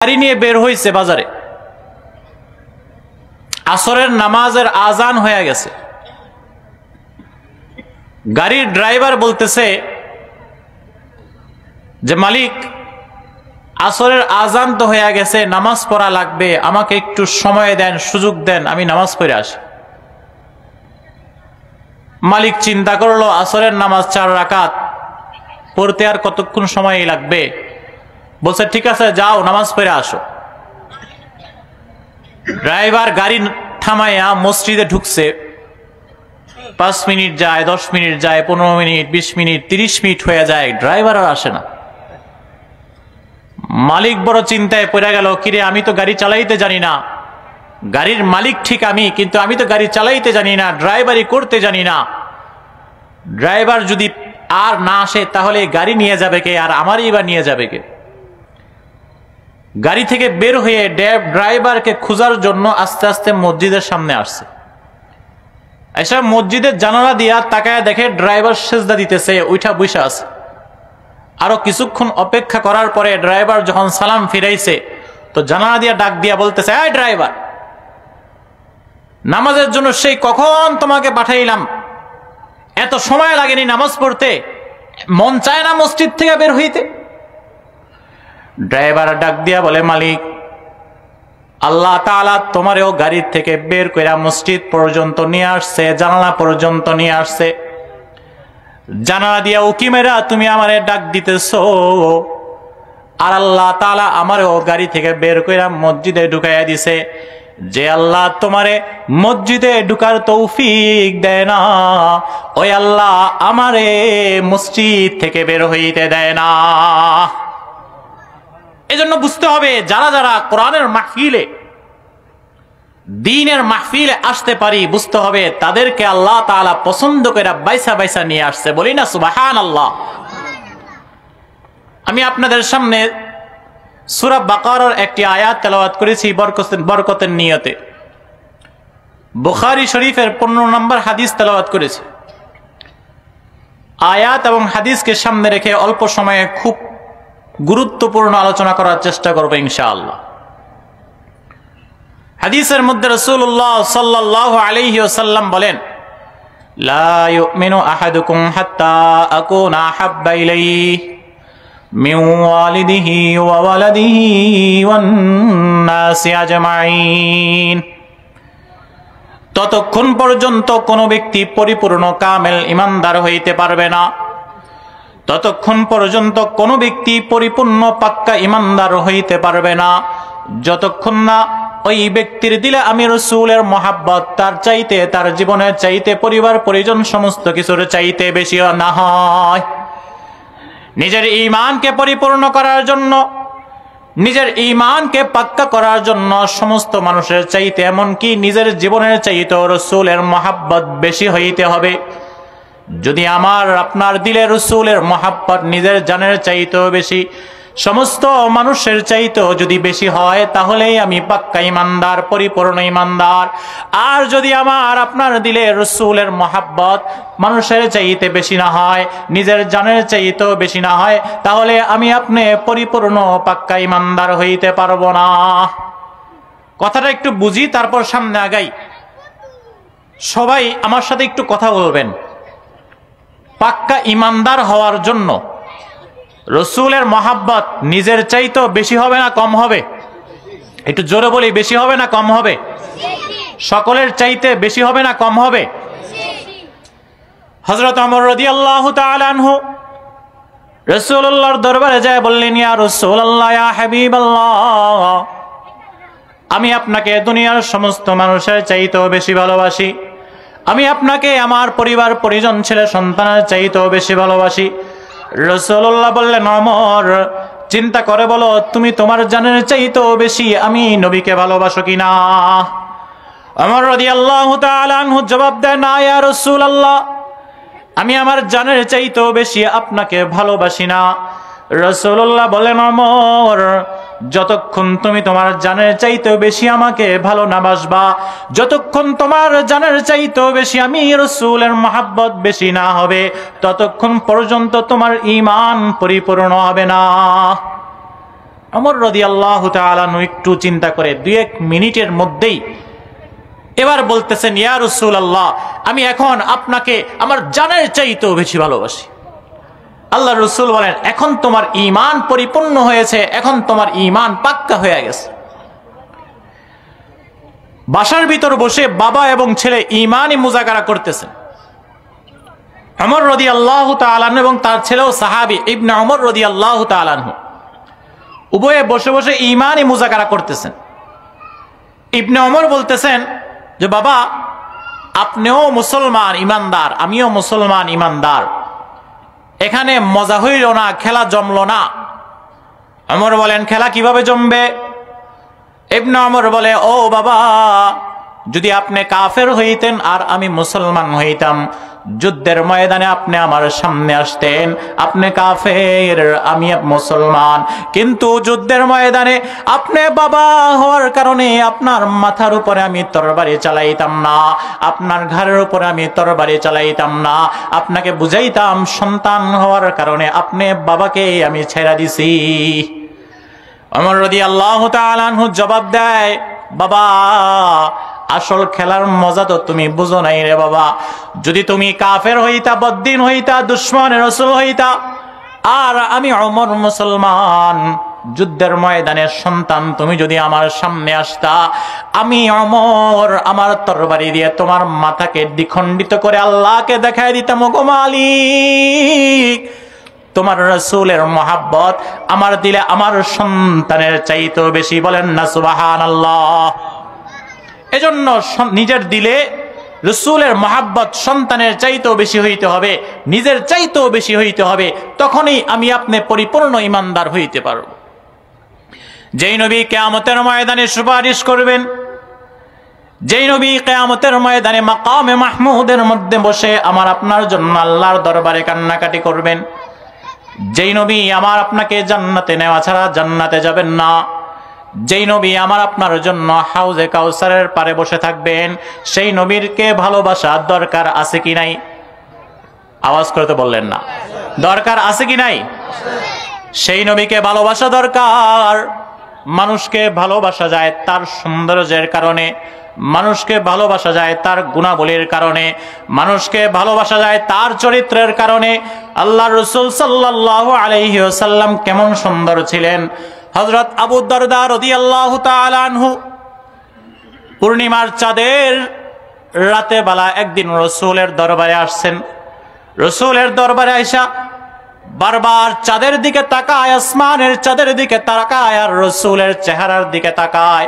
গাড়ি নিয়ে বের হইছে বাজারে, আসরের নামাজের আজান হয়ে গেছে। গাড়ির ড্রাইভার বলতেছে যে মালিক, আসরের আজান তো হয়ে গেছে, নামাজ পড়া লাগবে, আমাকে একটু সময় দেন, সুযোগ দেন, আমি নামাজ পড়ে আসি। মালিক চিন্তা করলো আসরের নামাজ 4 রাকাত পড়তে আর কতক্ষণ সময় লাগবে। বলছে ঠিক আছে, যাও নামাজ পড়ে আসো। ড্রাইভার গাড়ি থামাইয়া মসজিদে ঢুকছে। 5 মিনিট যায়, 10 মিনিট যায়, 15 মিনিট, 20 মিনিট, 30 মিনিট হয়ে যায়, ড্রাইভার আর আসে না। মালিক বড় চিন্তায় পড়ে গেল, কিরে আমি তো গাড়ি চালাইতে জানি না, গাড়ির মালিক ঠিক আমি, কিন্তু আমি তো গাড়ি চালাইতে জানি না, ড্রাইভারি করতে জানি না। ড্রাইভার যদি আর না আসে তাহলে গাড়ি নিয়ে যাবে কে, আর আমারই বা নিয়ে যাবে কে? গাড়ি থেকে বের হয়ে ড্রাইভারকে খোঁজার জন্য আস্তে আস্তে মসজিদের সামনে আসছে। এসব মসজিদের জানালা দিয়া তাকায় দেখে ড্রাইভার সেজদা দিতেছে, ওইটা বসে আছে। আরো কিছুক্ষণ অপেক্ষা করার পরে ড্রাইভার যখন সালাম ফিরাইছে, তো জানালা দিয়া ডাক দিয়া বলতেছে, এই ড্রাইভার, নামাজের জন্য সেই কখন তোমাকে পাঠাইলাম, এত সময় লাগেনি নামাজ পড়তে, মন চায় না মসজিদ থেকে বের হইতে? ড্রাইভার ডাক দিয়া বলে, মালিক, আল্লাহ তাআলা তোমারেও গাড়ি থেকে বের কইরা মসজিদ পর্যন্ত নিয়ে আসছে, জানালা পর্যন্ত নিয়ে আসছে, জানালা দিয়া উকি মেরা তুমি আমারে ডাক দিতেছো, আর আল্লাহ তাআলা আমারেও গাড়ি থেকে বের কইরা মসজিদে ঢুকাইয়া দিছে। যে আল্লাহ তোমারে মসজিদে ঢুকার তৌফিক দেয় না, ওই আল্লাহ আমারে মসজিদ থেকে বের হইতে দেয় না। এজন্য বুঝতে হবে, যারা যারা কোরআনের মাহফিলে, দ্বীনের মাহফিলে আসতে পারি, বুঝতে হবে তাদেরকে আল্লাহ তাআলা পছন্দ করে বাইসা বাইসা নিয়ে আসছে। বলি না সুবহানাল্লাহ। আমি আপনাদের সামনে সূরা বাকারার একটি আয়াত তেলাওয়াত করেছি বরকতের নিয়তে। বুখারী শরীফের 15 নম্বর হাদিস তেলাওয়াত করেছি। আয়াত এবং হাদিসকে সামনে রেখে অল্প সময়ে খুব গুরুত্বপূর্ণ আলোচনা করার চেষ্টা করব ইনশাআল্লাহ। হাদিসের মধ্যে রাসূলুল্লাহ সাল্লাল্লাহু আলাইহি ওয়াসাল্লাম বলেন, লা ইউমিনু আহাদুকুম হাত্তা আকুনা আহাব্বা ইলাইহি মিন ওয়ালিদিহি ওয়া ওয়ালাদিহি ওয়ান নাসি আজমাইন। ততক্ষণ পর্যন্ত কোনো ব্যক্তি পরিপূর্ণ কামেল ঈমানদার হইতে পারবে না, ততক্ষণ পর্যন্ত কোনো ব্যক্তি পরিপূর্ণ পাক্কা ঈমানদার হইতে পারবে না, যতক্ষণ না ওই ব্যক্তির দিলে আমি রাসূলের মহাব্বত তার চাইতে, তার জীবনের চাইতে, পরিবার পরিজন সমস্ত কিছুর চাইতে বেশি না হয়। নিজের ঈমানকে পরিপূর্ণ করার জন্য, নিজের ঈমানকে পাক্কা করার জন্য সমস্ত মানুষের চাইতে, এমনকি নিজের জীবনের চাইতে রাসূলের মহাব্বত বেশি হইতে হবে। যদি আমার আপনার দিলে রাসূলের মহাব্বত নিজের জানের চাইতেও বেশি, সমস্ত মানুষের চাইতেও যদি বেশি হয়, তাহলেই আমি পাক্কা ঈমানদার, পরিপূর্ণ ঈমানদার। আর যদি আমার আপনার দিলে রাসূলের মহাব্বত মানুষের চাইতে বেশি না হয়, নিজের জানের চাইতেও বেশি না হয়, তাহলে আমি আপনি পরিপূর্ণ পাক্কা ঈমানদার হইতে পারবো না। কথাটা একটু বুঝি, তারপর সামনে আগাই। সবাই আমার সাথে একটু কথা বলবেন। পাক্কা ঈমানদার হওয়ার জন্য রাসূলের মহাব্বত নিজের চাইতেও বেশি হবে না কম হবে? একটু জোরে বলি, বেশি হবে না কম হবে? সকলের চাইতে বেশি হবে না কম হবে? হযরত ওমর রাদিয়াল্লাহু তাআলা আনহু রাসূলুল্লাহর দরবারে যায় বললেন, ইয়া রাসূলুল্লাহ, ইয়া হাবিবাল্লাহ, আমি আপনাকে দুনিয়ার সমস্ত মানুষের চাইতেও বেশি ভালোবাসি, আমি আপনাকে আমার পরিবার পরিজন ছেলে সন্তানের চাইতেও বেশি ভালোবাসি। রাসূলুল্লাহ বললেন, ওমর, চিন্তা করে বলো, তুমি তোমার জানের চাইতেও বেশি আমি নবীকে ভালোবাসো কিনা? ওমর রাদিয়াল্লাহু তাআলা আনহু জবাব দেন, না ইয়া রাসূলুল্লাহ, আমি আমার জানের চাইতেও বেশি আপনাকে ভালোবাসি না। রাসূলুল্লাহ বলেন, ওমর, যতক্ষণ তুমি তোমার জানের চাইতেও বেশি আমাকে ভালো না বাসবা, যতক্ষণ তোমার জানের চাইতেও বেশি আমি রাসূলের মহাব্বত বেশি না হবে, ততক্ষণ পর্যন্ত তোমার ঈমান পরিপূর্ণ হবে না। ওমর রাদিয়াল্লাহু তাআলা একটু চিন্তা করে 2-1 মিনিটের মধ্যেই এবার বলতেছেন, ইয়া রাসূলুল্লাহ, আমি এখন আপনাকে আমার জানের চাইতেও বেশি ভালোবাসি। আল্লাহর রাসূল বলেন, এখন তোমার ঈমান পরিপূর্ণ হয়েছে, এখন তোমার ঈমান পাক্কা হয়ে গেছে। বাসার ভিতর বসে বাবা এবং ছেলে ঈমানি মুযাকারা করতেছেন। ওমর রাদিয়াল্লাহু তাআলা এবং তার ছেলেও সাহাবী ইবনে ওমর রাদিয়াল্লাহু তাআলা উভয়ে বসে বসে ঈমানি মুযাকারা করতেছেন। ইবনে ওমর বলতেছেন যে, বাবা, আপনিও মুসলমান ইমানদার, আমিও মুসলমান ইমানদার, এখানে মজা হইল না, খেলা জমলো না। ওমর বলেন, খেলা কিভাবে জমবে? ইবনে ওমর বলে, ও বাবা, যদি আপনি কাফের হইতেন আর আমি মুসলমান হইতাম, যুদ্ধের ময়দানে আপনি আমার সামনে আসতেন, আপনি কাফের, আমি মুসলমান, কিন্তু যুদ্ধের ময়দানে আপনি বাবা হওয়ার কারণে আপনার মাথার উপরে আমি তরবারি চালাইতাম না, আপনার ঘাড়ের উপরে আমি তরবারি চালাইতাম না, আপনাকে বুঝাইতাম সন্তান হওয়ার কারণে আপনি বাবাকে আমি ছেড়ে দিছি। ওমর রাদিয়াল্লাহু তাআলা আনহু জবাব দেয়, বাবা, আসল খেলার মজা তো তুমি বুঝো নাই রে বাবা। যদি তুমি কাফের হইতা, বদ্দিন হইতা, দুশমনের রাসূল হইতা, আর আমি ওমর মুসলমান, যুদ্ধের ময়দানের সন্তান, তুমি যদি আমার সামনে আসতা, আমি ওমর আমার তরবারি দিয়ে তোমার মাথাকে দ্বিখণ্ডিত করে আল্লাহকে দেখায় দিতাম, ওগো মালিক, তোমার রাসূলের মহব্বত আমার দিলে আমার সন্তানের চাইতেও বেশি। বলেন না সুবহানাল্লাহ। এজন্য নিজের দিলে রাসূলের মহব্বত সন্তানের চাইতেও বেশি হইতে হবে, নিজের চাইতেও বেশি হইতে হবে, তখনই আমি আপনি পরিপূর্ণ ঈমানদার হইতে পারব। যেই নবী কিয়ামতের ময়দানে সুপারিশ করবেন, যেই নবী কিয়ামতের ময়দানে মাকামে মাহমুদের মধ্যে বসে আমার আপনার জন্য আল্লাহর দরবারে কান্নাকাটি করবেন, যেই নবী আমার আপনাকে জান্নাতে নেওয়া ছাড়া জান্নাতে যাবেন না, যেই নবী আমার আপনার জন্য হাউজে কাউসারের পারে বসে থাকবেন, সেই নবীরকে ভালোবাসা দরকার আছে কি নাই? আওয়াজ করে তো বললেন না, দরকার আছে কি নাই? সেই নবীকে ভালোবাসা দরকার। মানুষকে ভালোবাসা যায় তার সৌন্দর্যের কারণে, মানুষকে ভালোবাসা যায় তার গুণাবলীর কারণে, মানুষকে ভালোবাসা যায় তার চরিত্রের কারণে। আল্লাহর রাসূল সাল্লাল্লাহু আলাইহি ওয়াসাল্লাম কেমন সুন্দর ছিলেন। হযরত আবু দারদা রাদিয়াল্লাহু তাআলা আনহু পূর্ণিমার চাঁদের রাতে বেলা একদিন রাসূলের দরবারে আসছেন। রাসূলের দরবারে আয়েশা বারবার চাঁদের দিকে তাকায়, আসমানের চাঁদের দিকে তাকায়, আর রাসূলের চেহারার দিকে তাকায়।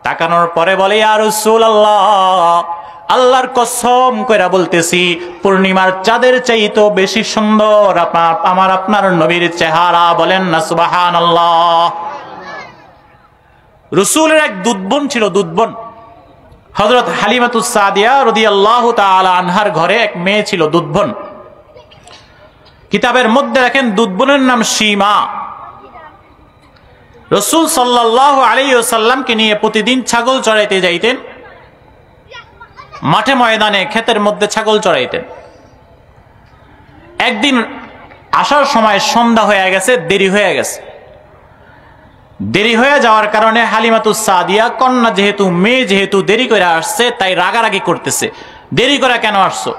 তাকানোর পরে বলে, ইয়া রাসূলুল্লাহ, আল্লাহর কসম কইরা বলতেছি, পূর্ণিমার চাঁদের চাইতেও বেশি সুন্দর আমার আপনার নবীর চেহারা। বলেন না সুবহানাল্লাহ। রাসূলের এক দুধবোন ছিল, দুধবোন হযরত হালিমাতুস সাদিয়া রাদিয়াল্লাহু তাআলা আনহার ঘরে এক মেয়ে ছিল, দুধবোন। কিতাবের মধ্যে দেখেন দুধবোনের নাম সীমা। রাসূল সাল্লাল্লাহু আলাইহি ওয়াসাল্লামকে নিয়ে প্রতিদিন ছাগল চড়াইতে যাইতেন, মাঠে ময়দানে ক্ষেতের মধ্যে ছাগল চড়াইতেন। একদিন আসার সময় সন্ধ্যা হয়ে গেছে, দেরি হয়ে গেছে। দেরি হয়ে যাওয়ার কারণে হালিমাতুস সাদিয়া, কন্যা যেহেতু, মেয়ে যেহেতু দেরি করে আসছে, তাই রাগারাগি করতেছে, দেরি করে কেন আসছো?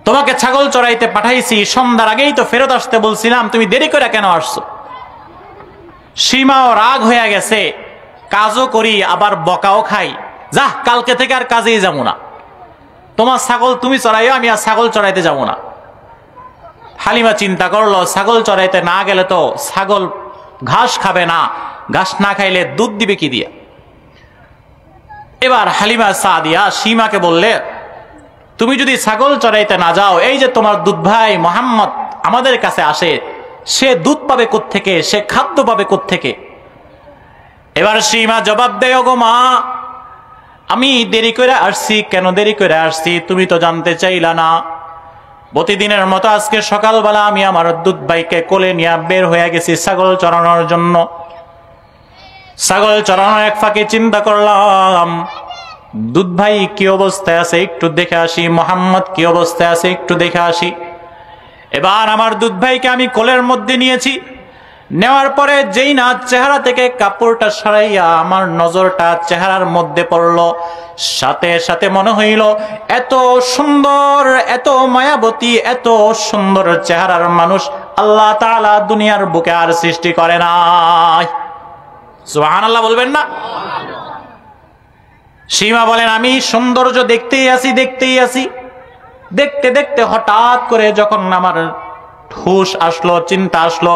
তোমাকে ছাগল চড়াইতে পাঠাইছি, সন্ধ্যার আগেই তো ফেরত আসতে বলছিলাম, তুমি দেরি করে কেন আসছো? সীমাও রাগ হয়ে গেছে, কাজও করি আবার বকাও খাই, যা কালকে থেকে আর কাজেই যাবো না, তোমার ছাগল তুমি চড়াইও, আমি আর ছাগল চড়াইতে যাবো না। হালিমা চিন্তা করলো, ছাগল চড়াইতে না গেলে তো ছাগল ঘাস খাবে না, ঘাস না খাইলে দুধ দিবে কি দিয়া? এবার হালিমা সাদিয়া সীমাকে বললে, তুমি যদি ছাগল চড়াইতে না যাও, এই যে তোমার দুধ ভাই মুহাম্মদ আমাদের কাছে আসে, সে দুধ পাবে কোত্থেকে, সে খাদ্য পাবে কোত্থেকে? এবার সীমা জবাব দেয়, ওগো মা, আমি দেরি করে আসছি। কেন দেরি করে আসছি তুমি তো জানতে চাইলা না। প্রতিদিনের মতো আজকে সকালবেলা আমি আমার দুধ ভাইকে কোলে নিয়ে বের হয়ে গেছি ছাগল চড়ানোর জন্য। ছাগল চড়ানোর এক ফাঁকে চিন্তা করলাম, দুধ ভাই কি অবস্থায় আছে একটু দেখে আসি, মুহাম্মদ কি অবস্থায় আছে একটু দেখে আসি। এবার আমার দুধ ভাইকে আমি কোলের মধ্যে নিয়েছি, নেওয়ার পরে যেই না চেহারা থেকে কাপড়টা সরাইয়া আমার নজরটা চেহারার মধ্যে পড়ল, সাথে সাথে মনে হইল এত সুন্দর, এত মায়াবতী, এত সুন্দর চেহারার মানুষ আল্লাহ তাআলা দুনিয়ার বুকে আর সৃষ্টি করে নাই। সুবহানাল্লাহ বলবেন না? সীমা বলেন, আমি সৌন্দর্য দেখতেই আছি, দেখতে দেখতে হঠাৎ করে যখন আমার হুঁশ আসলো, চিন্তা আসলো,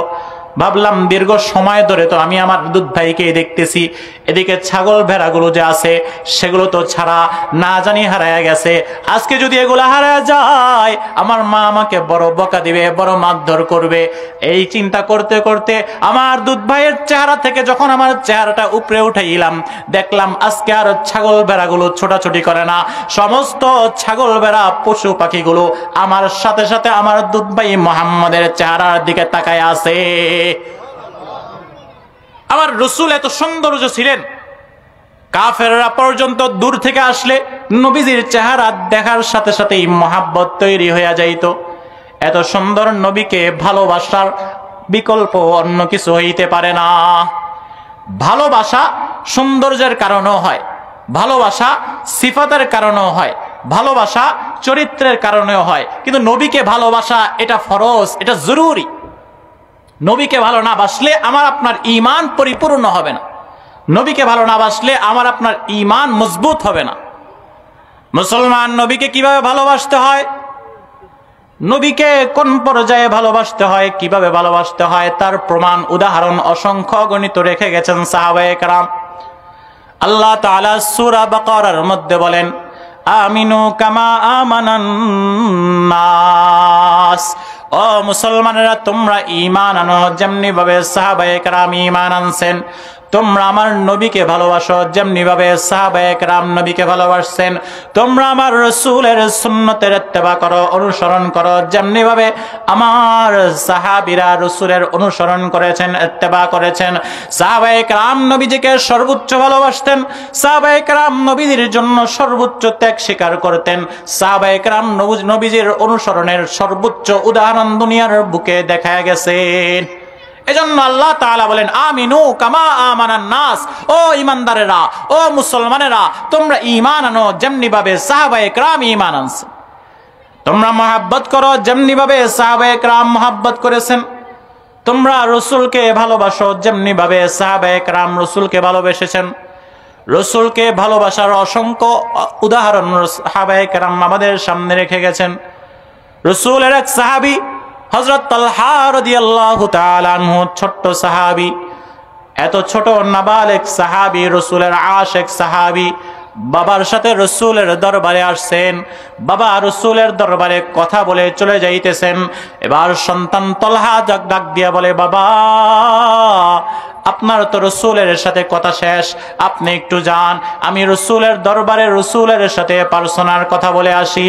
ভাবলাম দীর্ঘ সময় ধরে তো আমি আমার দুধ ভাইকে দেখতেছি, এদিকে ছাগল ভেড়াগুলো যে আছে সেগুলো তো ছাড়া না জানি হারায় গেছে। আজকে যদি এগুলো হারায় যায় আমার মা আমাকে বড় বকা দিবে, বড় মারধর করবে। এই চিন্তা করতে করতে আমার দুধ ভাইয়ের চেহারা থেকে যখন আমার চেহারাটা উপরে উঠাইলাম, দেখলাম আজকে আর ছাগল ভেড়াগুলো ছোটাছুটি করে না, সমস্ত ছাগল ভেড়া পশু পাখিগুলো আমার সাথে সাথে আমার দুধ ভাই মুহাম্মাদের চেহারার দিকে তাকায় আছে। আমার রাসূল এত সৌন্দর্য ছিলেন, কাফেররা পর্যন্ত দূর থেকে আসলে নবীজির চেহারা দেখার সাথে সাথেই মহাব্বত তৈরি হয়ে যাইত। এত সুন্দর নবীকে ভালোবাসার বিকল্প অন্য কিছু হইতে পারে না। ভালোবাসা সৌন্দর্যের কারণেও হয়, ভালোবাসা সিফাতের কারণেও হয়, ভালোবাসা চরিত্রের কারণেও হয়, কিন্তু নবীকে ভালোবাসা এটা ফরজ, এটা জরুরি। নবীকে ভালো না বাসলে আমার আপনার ঈমান পরিপূর্ণ হবে না, নবীকে ভালো না বাসলে আমার আপনার ঈমান মজবুত হবে না। মুসলমান নবীকে কিভাবে ভালোবাসতে হয়, নবীকে কোন পর্যায়ে ভালোবাসতে হয়, কিভাবে ভালোবাসতে হয়, তার প্রমাণ উদাহরণ অসংখ্য গণিত রেখে গেছেন সাহাবায়ে কেরাম। আল্লাহ তাআলা সূরা বাকারার মধ্যে বলেন, আমিনু কামা আমানান নাস, ও মুসলমানেরা তোমরা ঈমান আনো যেমনি ভাবে সাহাবায়ে কেরাম ঈমান আনছেন। তোমরা আমার নবীকে ভালোবাসো যেমনি ভাবে সাহাবায়ে কেরাম নবীকে ভালোবাসছেন। তোমরা আমার রাসূলের সুন্নতের ইত্তেবা করো, অনুসরণ করো যেমনি ভাবে আমার সাহাবীরা রাসূলের অনুসরণ করেছেন, ইত্তেবা করেছেন। সাহাবায়ে কেরাম নবীজিকে সর্বোচ্চ ভালোবাসতেন, সাহাবায়ে কেরাম নবীজির জন্য সর্বোচ্চ ত্যাগ স্বীকার করতেন। সাহাবায়ে কেরাম নবীজির অনুসরণের সর্বোচ্চ উদাহরণ দুনিয়ার বুকে দেখা গেছে। এজন্য আল্লাহ তাআলা বলেন, আমিনু কামা আমানান নাস, ও ঈমানদারেরা, ও মুসলমানেরা তোমরা ঈমান আনো যেমনি ভাবে সাহাবায়ে কেরাম ঈমান আনছেন। তোমরা মহব্বত করো যেমনি ভাবে সাহাবায়ে কেরাম মহব্বত করেছেন। তোমরা রাসূলকে ভালোবাসো যেমনি ভাবে সাহাবায়ে কেরাম রাসূলকে ভালোবেসেছেন। রাসূলকে ভালোবাসার অসংখ্য উদাহরণ সাহাবায়ে কেরাম আমাদের সামনে রেখে গেছেন। রাসূলের এক সাহাবী হযরত তালহা রাদিয়াল্লাহু তাআলা আনহু, ছোট্ট সাহাবী, এত ছোট নাবালেগ সাহাবী, রাসূলের আশিক সাহাবী, বাবার সাথে রাসূলের দরবারে আসছেন। বাবা রাসূলের দরবারে কথা বলে চলে যাইতেছেন। এবার সন্তান তালহা ডাক দিয়া বলে, বাবা আপনার তো রাসূলের সাথে কথা শেষ, আপনি একটু যান, আমি রাসূলের দরবারে রাসূলের সাথে পার্সোনাল কথা বলে আসি।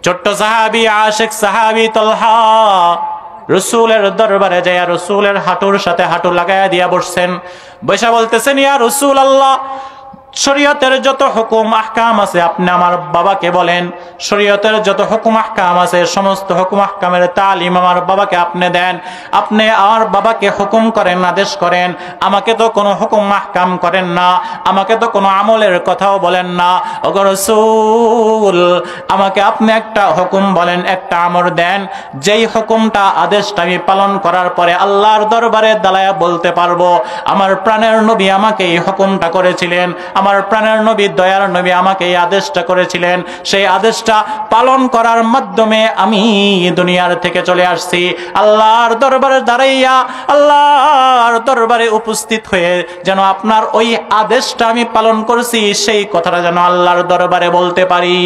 ছোট্ট সাহাবী আশিক সাহাবী তালহা রাসূলের দরবারে যায়, রাসূলের হাঁটুর সাথে হাঁটু লাগায়া দিয়া বসছেন। বৈশা বলতেছেন, ইয়া রাসূলুল্লাহ, শরীয়তের যত হুকুম আহকাম আছে আপনি আমার বাবাকে বলেন। শরীয়তের যত হুকুম আহকাম আছে সমস্ত হুকুম আহকামের তালিম আমার বাবাকে আপনি দেন। আপনি আমার বাবাকে হুকুম করেন, আদেশ করেন, আমাকে তো কোনো হুকুম আহকাম করেন না, আমাকে তো কোনো আমলের কথাও বলেন না। ওগো রাসূল, আমাকে আপনি একটা হুকুম বলেন, একটা আমর দেন, যেই হুকুমটা আদেশটা আমি পালন করার পরে আল্লাহর দরবারে দাঁড়ায়া বলতে পারবো আমার প্রাণের নবী আমাকে এই হুকুমটা করেছিলেন, আমার প্রাণের নবী দয়ার নবী আমাকে এই আদেশটা করেছিলেন, সেই আদেশটা পালন করার মাধ্যমে আমি দুনিয়ার থেকে চলে আসছি। আল্লাহর দরবারে দাঁড়াইয়া আল্লাহর দরবারে উপস্থিত হয়ে যেন আপনার ওই আদেশটা আমি পালন করছি সেই কথাটা যেন আল্লাহর দরবারে বলতে পারি।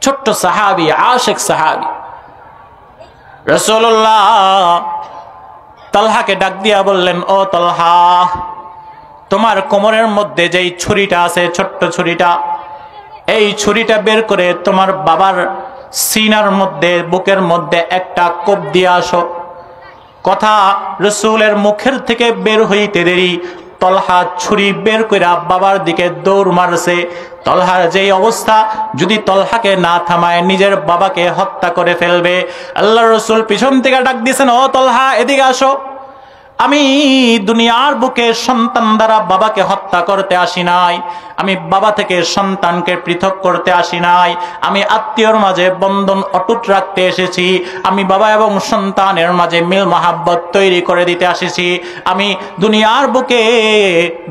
ছোট্ট সাহাবী, আশিক সাহাবী রাসূলুল্লাহ তালহাকে ডাক দিয়া বললেন, ও তালহা, তোমার কোমরের মধ্যে যেই ছুরিটা আছে, ছোট্ট ছুরিটা, এই ছুরিটা বের করে তোমার বাবার সিনার মধ্যে, বুকের মধ্যে একটা কোপ দিয়ে আসো। কথা রাসূলের মুখের থেকে বের হইতে দেরি তলহা ছুরি বের কইরা বাবার দিকে দৌড় মারছে। তলহার যেই অবস্থা, যদি তলহাকে না থামায় নিজের বাবাকে হত্যা করে ফেলবে। আল্লাহর রাসূল পিছন থেকে ডাক দিয়েছেন, ও তলহা এদিকে আসো। আমি দুনিয়ার বুকে সন্তান দ্বারা বাবাকে হত্যা করতে আসি নাই, আমি বাবা থেকে সন্তানকে পৃথক করতে আসি নাই, আমি আত্মীয়র মাঝে বন্ধন অটুট রাখতে এসেছি, আমি বাবা এবং সন্তানের মাঝে মিল মহাব্বত তৈরি করে দিতে এসেছি। আমি দুনিয়ার বুকে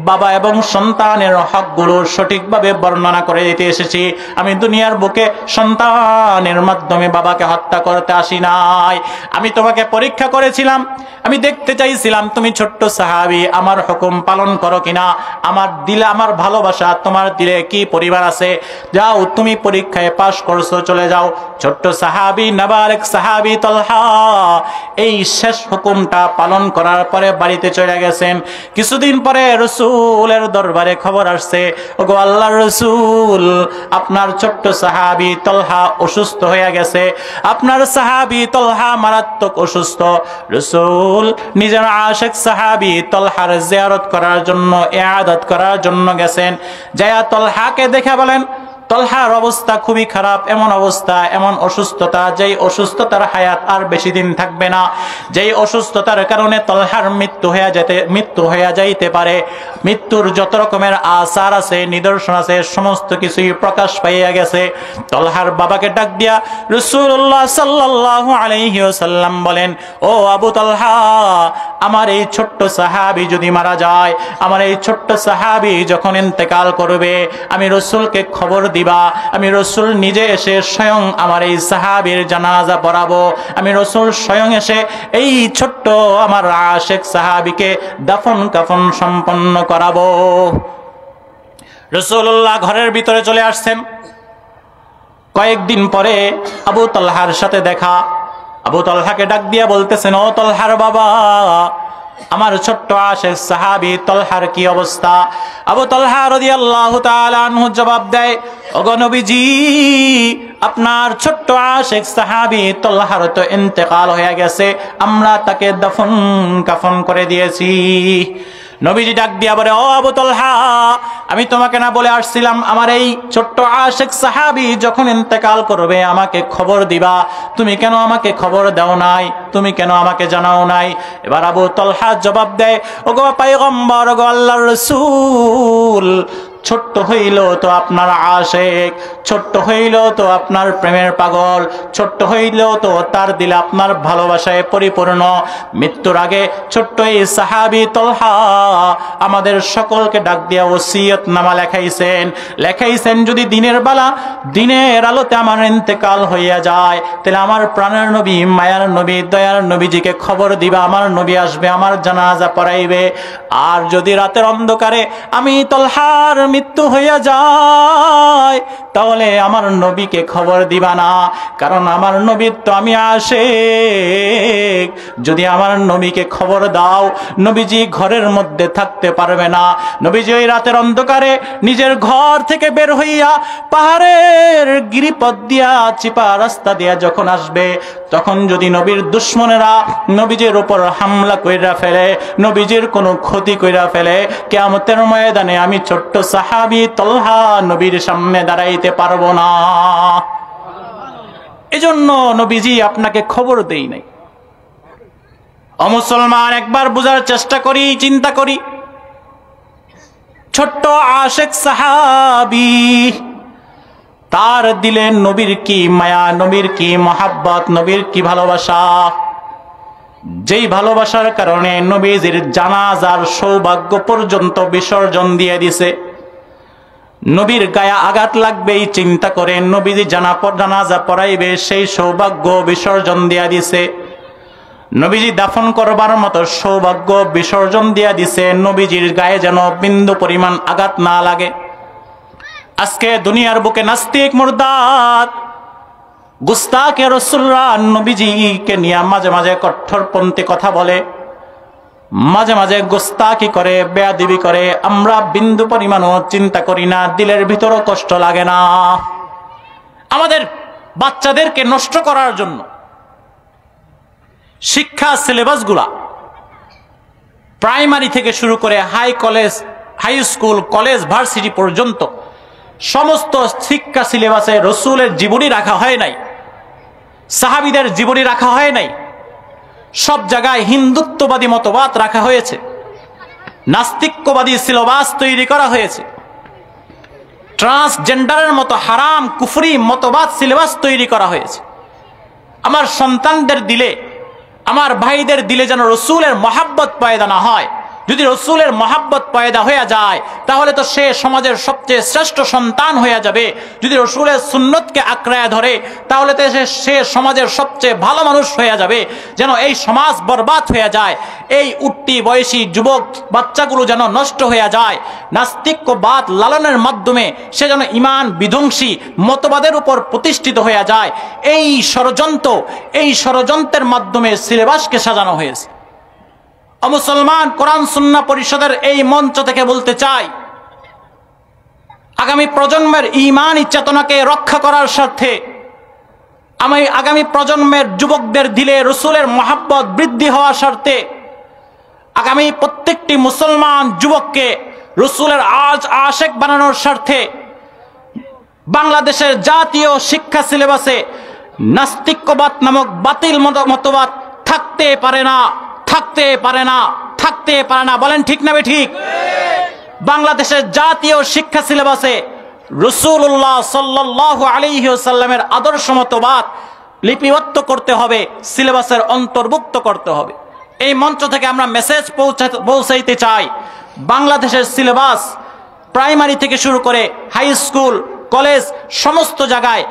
বাবা এবং সন্তানের হকগুলো সঠিকভাবে বর্ণনা করে দিতে এসেছি। আমি দুনিয়ার বুকে সন্তানের মাধ্যমে বাবাকে হত্যা করতে আসি নাই। আমি তোমাকে পরীক্ষা করেছিলাম, আমি দেখতে চাইছিলাম তুমি ছোট্ট সাহাবী আমার হুকুম পালন করো কিনা, আমার দিলে আমার ভালোবাসা তোমার দিলে কি পরিবার আছে। যাও, তুমি পরীক্ষায় পাশ করছো, চলে যাও। ছোট্ট সাহাবী নাবালেগ সাহাবী তলহা এই শেষ হুকুমটা পালন করার পরে বাড়িতে চলে গেছেন। কিছুদিন পরে রাসূলের দরবারে খবর আসছে, ওগো আল্লাহর রাসূল, আপনার ছোট্ট সাহাবী তলহা অসুস্থ হয়ে গেছে, আপনার সাহাবী তলহা মারাত্মক অসুস্থ। রাসূল নিজের আশিক সাহাবী তলহার জিয়ারত করার জন্য, ইআদাত করার জন্য গেছেন। যায়া তলহাকে দেখে বলেন, তলহার অবস্থা খুবই খারাপ, এমন অবস্থা, এমন অসুস্থতা, যেই অসুস্থতার হায়াত আর বেশি দিন থাকবে না, যেই অসুস্থতার কারণে তলহার মৃত্যু হয়ে যাইতে পারে। মৃত্যুর যত রকমের আসার আছে, নিদর্শন আছে, সমস্ত কিছুই প্রকাশ পাইয়া গেছে। তলহার বাবাকে ডাক দিয়া রাসূলুল্লাহ সাল্লাল্লাহু আলাইহি ওয়াসাল্লাম বলেন, ও আবু তলহা, আমার এই ছোট্ট সাহাবী যদি মারা যায়, আমার এই ছোট্ট সাহাবী যখন ইন্তেকাল করবে, আমি রাসূলকে খবর দিবা, আমি রাসূল নিজে এসে স্বয়ং আমার এই সাহাবীর জানাজা পড়াবো, আমি রাসূল স্বয়ং এসে এই ছোট্ট আমার আশিক সাহাবীকে দাফন কাফন সম্পন্ন করাবো। রাসূলুল্লাহ ঘরের ভিতরে চলে আসছেন। কয়েকদিন পরে আবু তলহার সাথে দেখা। আবু তলহাকে ডাক দিয়া বলতেছেন, ও তলহার বাবা, আমার ছোট্ট আশিক সাহাবী তলহার কি অবস্থা? আবু তলহা রাদিয়াল্লাহু তাআলা আনহু জবাব দেয়, ওগো নবীজি, আপনার ছোট্ট আশিক সাহাবী তলহার তো ইন্তেকাল হয়ে গেছে, আমরা তাকে দাফন কাফন করে দিয়েছি। নবীজি ডাক দিয়া বলে, ও আবু তলহা, আমি তোমাকে না বলে আসছিলাম আমার এই ছোট্ট আশিক সাহাবী যখন ইন্তেকাল করবে আমাকে খবর দিবা, তুমি কেন আমাকে খবর দাও নাই, তুমি কেন আমাকে জানাও নাই? এবার আবু তলহা জবাব দেয়, ওগো পয়গম্বর, ওগো আল্লাহর রাসূল, ছোট্ট হইল তো আপনার আশিক, ছোট্ট হইল তো আপনার প্রেমের পাগল, ছোট্ট হইল তো তার দিলে আপনার ভালোবাসায় পরিপূর্ণ। মৃত্যুর আগে ছোট্ট এই সাহাবী তলহা আমাদের সকলকে ডাক দিয়া ওসিয়তনামা লেখাইছেন, যদি দিনের বেলা দিনের আলোতে আমার ইন্তেকাল হইয়া যায়, তাহলে আমার প্রাণের নবী, মায়ার নবী, দয়ার নবীজিকে খবর দিবা, আমার নবী আসবে, আমার জানাজা পড়াইবে। আর যদি রাতের অন্ধকারে আমি তলহার মৃত্যু হইয়া যায়, তাহলে আমার নবীকে খবর দিবা না, কারণ আমার নবীর তো আমি আশিক। যদি আমার নবীকে খবর দাও, নবীজি ঘরের মধ্যে থাকতে পারবে না। নবীজি ওই রাতের অন্ধকারে নিজের ঘর থেকে বের হইয়া পাহাড়ের গিরিপথ দিয়া, চিপা রাস্তা দিয়া যখন আসবে, তখন যদি নবীর দুশমনেরা নবীজির উপর হামলা কইরা ফেলে, নবীজির কোনো ক্ষতি কইরা ফেলে, কিয়ামতের ময়দানে আমি ছোট্ট সাহাবী তলহা নবীর সামনে দাঁড়াইতে পারবো না। এজন্য নবীজি আপনাকে খবর দেই নাই। ও মুসলমান, একবার বুঝার চেষ্টা করি, চিন্তা করি, ছোট্ট আশিক সাহাবী, তার দিলে নবীর কি মায়া, নবীর কি মহাব্বত, নবীর কি ভালোবাসা, যেই ভালোবাসার কারণে নবীজির জানাজার সৌভাগ্য পর্যন্ত বিসর্জন দিয়ে দিছে। নবীর গায়ে আঘাত লাগবেই চিন্তা করে নবীজি জানাজা পড়াইবে, সেই সৌভাগ্য বিসর্জন দিয়া দিছে। নবীজি দাফন করবার মতো সৌভাগ্য বিসর্জন দিয়া দিছে, নবীজির গায়ে যেন বিন্দু পরিমাণ আঘাত না লাগে। আজকে দুনিয়ার বুকে নাস্তিক, মুরতাদ, গুস্তাখে রাসূলরা নবীজিকে নিয়ে মাঝে মাঝে কঠোরপন্থী কথা বলে, মাঝে মাঝে গোস্তাকি করে, বেয়াদবি করে, আমরা বিন্দু পরিমাণও চিন্তা করি না, দিলের ভিতরও কষ্ট লাগে না। আমাদের বাচ্চাদেরকে নষ্ট করার জন্য শিক্ষা সিলেবাসগুলা প্রাইমারি থেকে শুরু করে হাই স্কুল, কলেজ, ভার্সিটি পর্যন্ত সমস্ত শিক্ষা সিলেবাসে রসুলের জীবনী রাখা হয় নাই, সাহাবীদের জীবনী রাখা হয় নাই। সব জায়গায় হিন্দুত্ববাদী মতবাদ রাখা হয়েছে, নাস্তিক্যবাদী সিলেবাস তৈরি করা হয়েছে, ট্রান্সজেন্ডারের মতো হারাম কুফরি মতবাদ সিলেবাস তৈরি করা হয়েছে। আমার সন্তানদের দিলে, আমার ভাইদের দিলে যেন রসুলের মহাব্বত পয়দা না হয়। যদি রসুলের মহাব্বত পয়দা হয়ে যায় তাহলে তো সে সমাজের সবচেয়ে শ্রেষ্ঠ সন্তান হয়ে যাবে। যদি রসুলের সুন্নতকে আঁকড়ায় ধরে তাহলে তো সে সমাজের সবচেয়ে ভালো মানুষ হয়ে যাবে। যেন এই সমাজ বরবাদ হয়ে যায়, এই উঠতি বয়সী যুবক বাচ্চাগুলো যেন নষ্ট হয়ে যায়। নাস্তিক্যবাদ লালনের মাধ্যমে সে যেন ঈমান বিধ্বংসী মতবাদের উপর প্রতিষ্ঠিত হয়ে যায়। এই ষড়যন্ত্রের মাধ্যমে সিলেবাসকে সাজানো হয়েছে। মুসলমান কোরআন সুন্নাহ পরিষদের এই মঞ্চ থেকে বলতে চাই, আগামী প্রজন্মের ঈমানী চেতনাকে রক্ষা করার স্বার্থে, আমি আগামী প্রজন্মের যুবকদের দিলে রসুলের মহাব্বত বৃদ্ধি হওয়ার স্বার্থে, আগামী প্রত্যেকটি মুসলমান যুবককে রসুলের আশেক বানানোর স্বার্থে বাংলাদেশের জাতীয় শিক্ষা সিলেবাসে নাস্তিক্যবাদ নামক বাতিল মতবাদ থাকতে পারে না। বলেন ঠিক না ঠিক? বাংলাদেশের জাতীয় শিক্ষা সিলেবাসে রাসূলুল্লাহ সাল্লাল্লাহু আলাইহি ওয়াসাল্লামের আদর্শ মতবাদ লিপিবদ্ধ করতে হবে, সিলেবাসের অন্তর্ভুক্ত করতে হবে। এই মঞ্চ থেকে আমরা মেসেজ পৌঁছাইতে চাই, বাংলাদেশের সিলেবাস প্রাইমারি থেকে শুরু করে হাই স্কুল, কলেজ সমস্ত জায়গায়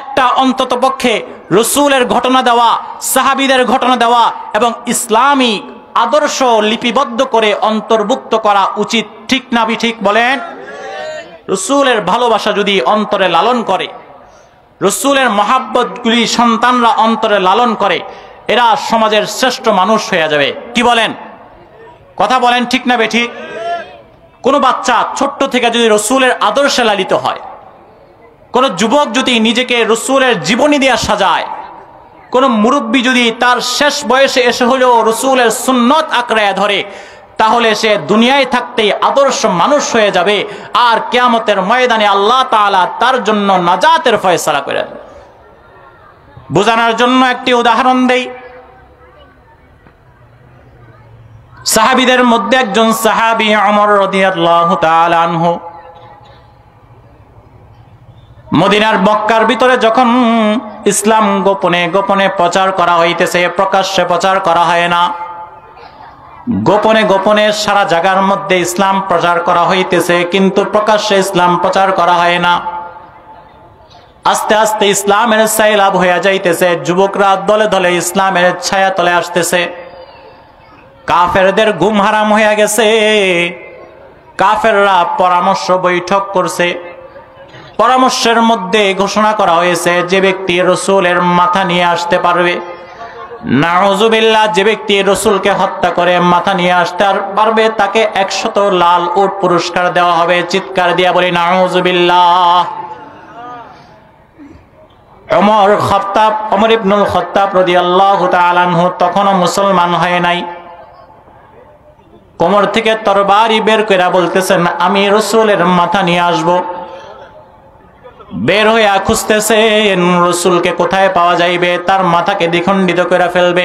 একটা অন্তত পক্ষে রসুলের ঘটনা দেওয়া, সাহাবীদের ঘটনা দেওয়া এবং ইসলামী আদর্শ লিপিবদ্ধ করে অন্তর্ভুক্ত করা উচিত। ঠিক না ঠিক বলেন? রসুলের ভালোবাসা যদি অন্তরে লালন করে, রসুলের মহাব্বতগুলি সন্তানরা অন্তরে লালন করে, এরা সমাজের শ্রেষ্ঠ মানুষ হয়ে যাবে। কি বলেন? কথা বলেন ঠিক না ঠিক? কোনো বাচ্চা ছোট্ট থেকে যদি রসুলের আদর্শে লালিত হয়, কোন যুবক যদি নিজেকে রসুলের জীবনী দিয়ে সাজায়, কোন মুরব্বী যদি তার শেষ বয়সে এসে হলেও রসুলের সুন্নত আঁকড়ায় ধরে, তাহলে সে দুনিয়ায় থাকতেই আদর্শ মানুষ হয়ে যাবে। আর কিয়ামতের ময়দানে আল্লাহ তাআলা তার জন্য নাজাতের ফয়সালা করে দেন। বোঝানোর জন্য একটি উদাহরণ দেই। সাহাবীদের মধ্যে একজন সাহাবী ওমর রাদিয়াল্লাহু তাআলা আনহু, মদিনার মক্কার ভিতরে যখন ইসলাম গোপনে গোপনে প্রচার করা হইতেছে, প্রকাশ্যে প্রচার করা হয় না, গোপনে গোপনে সারা জায়গার মধ্যে ইসলাম প্রচার করা হইতেছে, কিন্তু প্রকাশ্যে ইসলাম প্রচার করা হয় না। আস্তে আস্তে ইসলামের সাইলাব হয়ে যাইতেছে, যুবকরা দলে দলে ইসলামের ছায়া তলে আসতেছে। কাফেরদের ঘুম হারাম হয়ে গেছে, কাফেররা পরামর্শ বৈঠক করছে। পরামর্শের মধ্যে ঘোষণা করা হয়েছে, যে ব্যক্তি রসুলের মাথা নিয়ে আসতে পারবে, নাউজুবিল্লাহ, যে ব্যক্তি রসুলকে হত্যা করে মাথা নিয়ে আসতে পারবে তাকে 100 লাল উট পুরস্কার দেওয়া হবে। চিৎকার দিয়া বলি নাউজুবিল্লাহ। ওমর ইবনুল খাত্তাব রাদিয়াল্লাহু তাআলা আনহু তখনও মুসলমান হয় নাই। কোমর থেকে তরবারি বের করে বলতেছেন, আমি রসুলের মাথা নিয়ে আসব। বের হয়ে খুঁজতেছেন রসুলকে কোথায় পাওয়া যাইবে, তার মাথাকে দ্বিখণ্ডিত করে ফেলবে।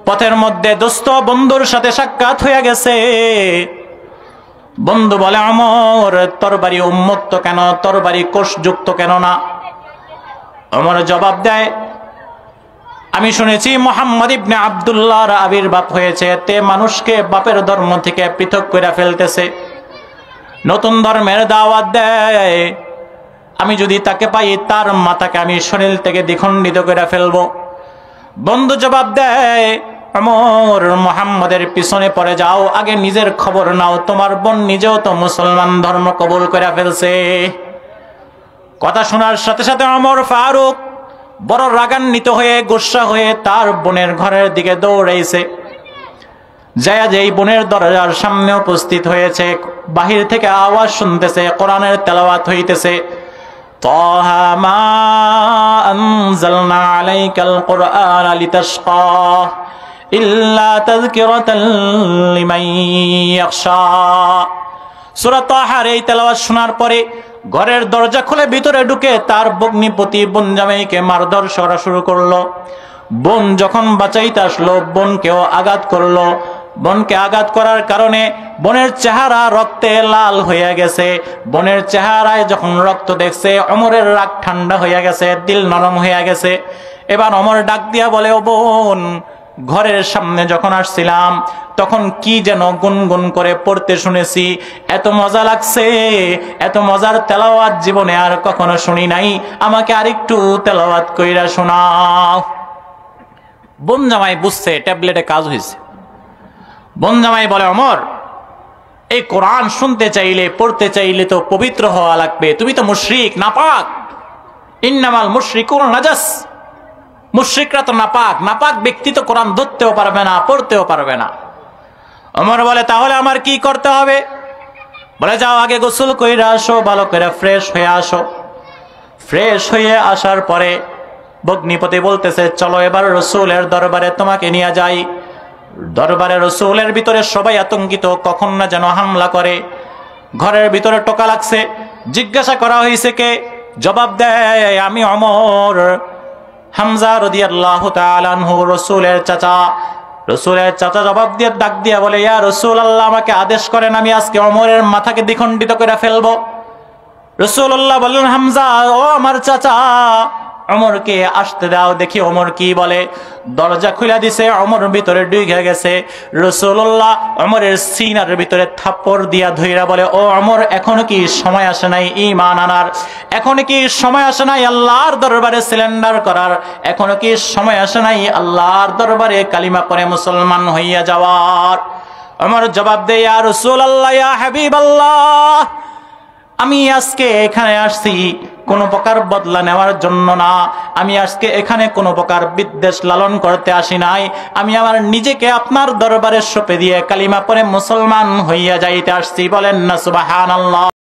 পথের মধ্যে দোস্ত বন্ধুর সাথে সাক্ষাৎ হয়ে গেছে। বন্ধু বলে, ওমর তরবারি উন্মুক্ত কেন, তরবারি কোষযুক্ত কেন না? ওমর জবাব দেয়, আমি শুনেছি মুহাম্মদ ইবনে আব্দুল্লাহর আবির্ভাব হয়েছে, তে মানুষকে বাপের ধর্ম থেকে পৃথক করে ফেলতেছে, নতুন ধর্মের দাওয়াত দেয়। আমি যদি তাকে পাই তার মাথাকে আমি শরীর থেকে দ্বিখণ্ডিত করে ফেলবো। বন্ধু জবাব দেয়, ওমর মুহাম্মদের পিছনে পড়ে যাও, আগে নিজের খবর নাও, তোমার বোন নিজেও তো মুসলমান ধর্ম কবুল করে ফেলছে। কথা শোনার সাথে সাথে ওমর ফারুক বড় রাগান্বিত হয়ে গোসা হয়ে তার বোনের ঘরের দিকে দৌড়াইছে। যায় যেই বোনের দরজার সামনে উপস্থিত হয়েছে, বাহির থেকে আওয়াজ শুনতেছে, কোরআনের তেলাওয়াত হইতেছে। তাহা মা আনজালনা আলাইকাল কুরআন লিতাশকা ইল্লা তাযকিরাতাল লিমান ইয়াখশা। সূরা তাহার এই তেলাওয়াত শোনার পরে ঘরের দরজা খুলে ভিতরে ঢুকে তার ভগ্নিপতি বোন জামাইকে মারধর করা শুরু করলো। বোন যখন বাঁচাইতে আসলো বোনকেও আঘাত করলো। বোনকে আঘাত করার কারণে বোনের চেহারা রক্তে লাল হয়ে গেছে। বোনের চেহারায় যখন রক্ত দেখছে ওমরের রাগ ঠান্ডা হয়ে গেছে, দিল নরম হয়ে গেছে। এবার ওমর ডাক দিয়া বলে, ও বোন, ঘরের সামনে যখন আসছিলাম তখন কি যেন গুনগুন করে পড়তে শুনেছি, এত মজা লাগছে, এত মজার তেলাওয়াত জীবনে আর কখনো শুনি নাই, আমাকে আরেকটু তেলাওয়াত কইরা শোনাও। বোন জামাই বুঝছে ট্যাবলেটে কাজ হয়েছে। বোন জামাই বলে, ওমর, এই কোরআন শুনতে চাইলে পড়তে চাইলে তো পবিত্র হওয়া লাগবে, তুমি তো মুশরিক, নাপাক। ইন্নামাল মুশরিকুনা নাজাস, মুশরিকরা তো নাপাক, নাপাক ব্যক্তি তো কোরআন ধরতেও পারবে না, পড়তেও পারবে না। ওমর বলে, তাহলে আমার কি করতে হবে? বলে, যাও আগে গোসল কইরা আসো, ভালো করে ফ্রেশ হয়ে আসো। ফ্রেশ হয়ে আসার পরে ভগ্নিপতি বলতেছে, চলো এবার রাসূলের দরবারে তোমাকে নিয়ে যাই। দরবারে রাসূলের ভিতরে সবাই আতঙ্কিত, কখন না যেন হামলা করে। ঘরের ভিতরে টোকা লাগছে। জিজ্ঞাসা করা হয়েছে কে? জবাব দেয়, আমি ওমর। হামজা রাদিয়াল্লাহু তাআলা আনহু, রাসূলের চাচা। রাসূলের চাচা জবাব দিয়ে ডাক দিয়া বলে, ইয়া রাসূলুল্লাহ, আমাকে আদেশ করেন, আমি আজকে ওমরের মাথাকে দ্বিখণ্ডিত করে ফেলবো। রাসূলুল্লাহ বললেন, হামজা, ও আমার চাচা, ওমরকে আসতে দাও, দেখি ওমর কি বলে। দরজা খুলে দিছে, ওমর ভিতরে ঢুকে গেছে। রাসূলুল্লাহ ওমরের সিনার ভিতরে থাপ্পড় দিয়া ধইরা বলে, ও ওমর, এখনো কি সময় আসে নাই ঈমান আনার? এখনো কি সময় আসে নাই আল্লাহর দরবারে সিলিন্ডার করার? এখনো কি সময় আসে নাই আল্লাহর দরবারে কালিমা পড়ে মুসলমান হইয়া যাওয়ার? ওমর জবাব দেয়, ইয়া রাসূলুল্লাহ, ইয়া হাবিবাল্লাহ, আমি আজকে এখানে আসছি কোনো প্রকার বদলা নেওয়ার জন্য না। আমি আজকে এখানে কোনো প্রকার বিদ্বেষ লালন করতে আসি নাই। আমি আমার নিজেকে আপনার দরবারে সঁপে দিয়ে কালিমা পড়ে মুসলমান হইয়া যাইতে আসছি। বলেন না সুবহানাল্লাহ।